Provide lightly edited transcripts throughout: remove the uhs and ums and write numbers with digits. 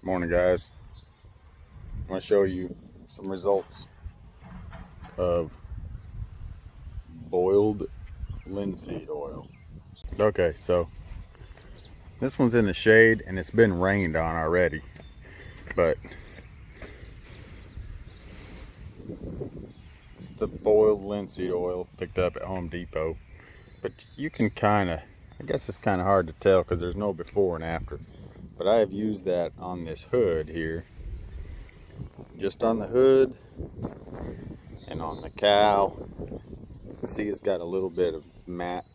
Morning, guys. I'm going to show you some results of boiled linseed oil. Okay, so this one's in the shade and it's been rained on already, but it's the boiled linseed oil picked up at Home Depot. But you can I guess it's kind of hard to tell because there's no before and after. But I have used that on this hood here, just on the hood and on the cowl. You can see it's got a little bit of matte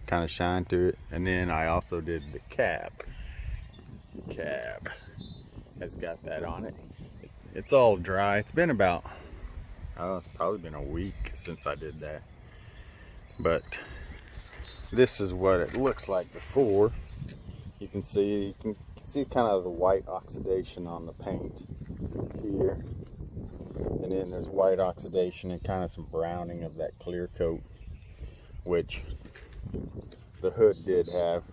kind of shine to it. And then I also did the cab. The cab has got that on it. It's all dry. It's been about, it's probably been a week since I did that. But this is what it looks like before. You can see kind of the white oxidation on the paint here. And then there's white oxidation and kind of some browning of that clear coat, which the hood did have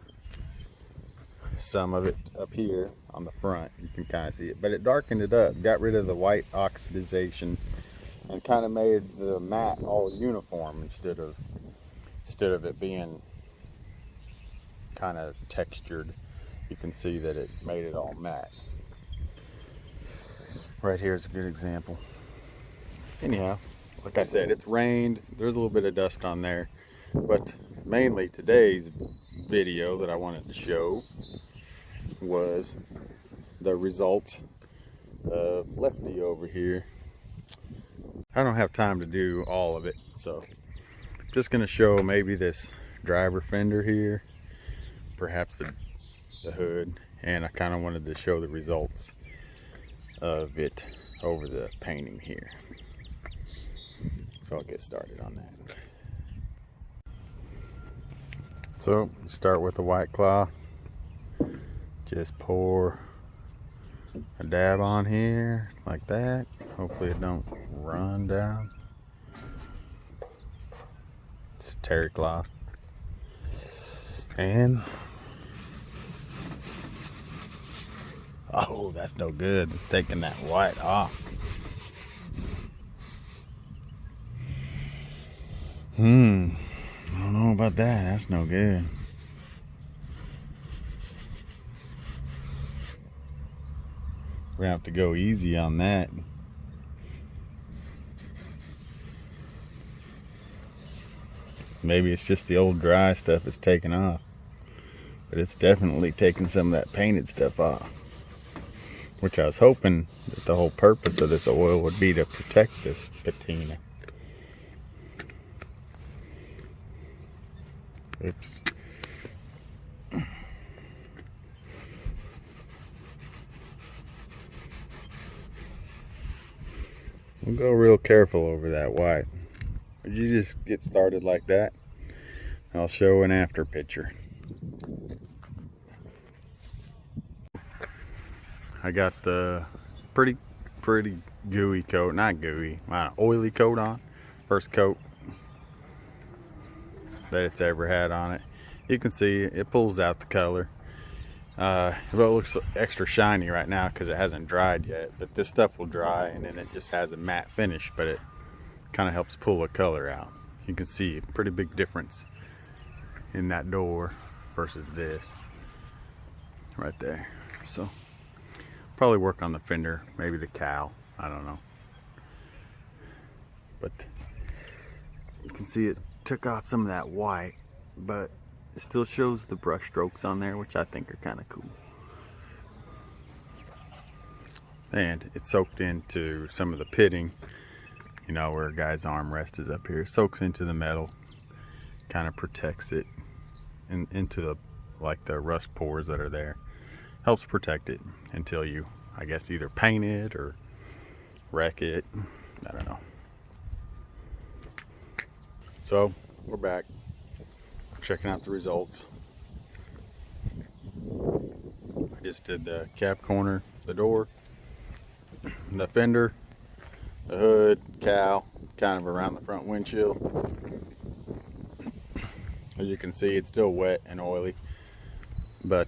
some of it up here on the front. You can kind of see it, but it darkened it up, got rid of the white oxidation, and kind of made the matte all uniform instead of it being kind of textured. You can see that it made it all matte. Right here is a good example. Anyhow, like I said, it's rained. There's a little bit of dust on there, but mainly today's video that I wanted to show was the results of Lefty over here. I don't have time to do all of it, so I'm just going to show maybe this driver fender here, perhaps the hood, and I kind of wanted to show the results of it over the painting here. So I'll get started on that. So start with the white cloth. Just pour a dab on here like that. Hopefully it don't run down. It's terry cloth. And oh, that's no good. It's taking that white off. I don't know about that. That's no good. We're gonna have to go easy on that. Maybe it's just the old dry stuff that's taken off, but it's definitely taking some of that painted stuff off, which I was hoping that the whole purpose of this oil would be to protect this patina. Oops. We'll go real careful over that white. You just get started like that. I'll show an after picture. I got the pretty gooey coat, not gooey, oily coat on. First coat that it's ever had on it. You can see it pulls out the color. But it looks extra shiny right now because it hasn't dried yet. But this stuff will dry and then it just has a matte finish, but it kind of helps pull the color out. You can see a pretty big difference in that door versus this right there. So probably work on the fender, maybe the cowl, I don't know. But you can see it took off some of that white, but it still shows the brush strokes on there, which I think are kind of cool. And it soaked into some of the pitting, you know, where a guy's armrest is up here. It soaks into the metal, kind of protects it into the, like the rust pores that are there. Helps protect it until you, I guess, either paint it or wreck it. I don't know. So we're back, checking out the results. I just did the cab corner, the door, the fender, the hood, cowl, kind of around the front windshield. As you can see, it's still wet and oily, but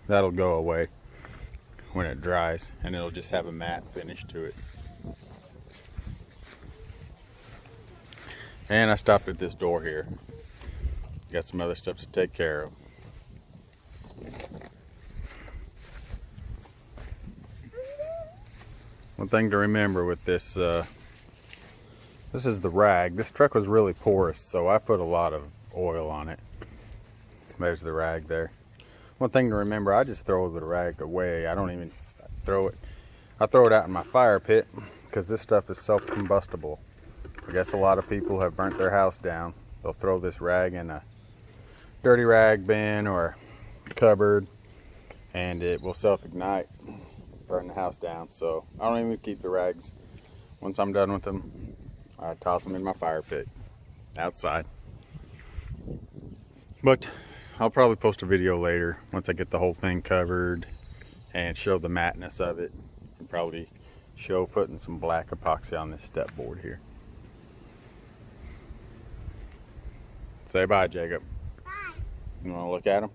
that'll go away when it dries, and it'll just have a matte finish to it. And I stopped at this door here. Got some other stuff to take care of. One thing to remember with this, this is the rag. This truck was really porous, so I put a lot of oil on it. There's the rag there. One thing to remember, I just throw the rag away. I don't even throw it. I throw it out in my fire pit because this stuff is self-combustible. I guess a lot of people have burnt their house down. They'll throw this rag in a dirty rag bin or cupboard, and it will self-ignite, burn the house down. So I don't even keep the rags. Once I'm done with them, I toss them in my fire pit outside. But I'll probably post a video later once I get the whole thing covered and show the matteness of it, and probably show putting some black epoxy on this step board here. Say bye, Jacob. Bye. You want to look at him?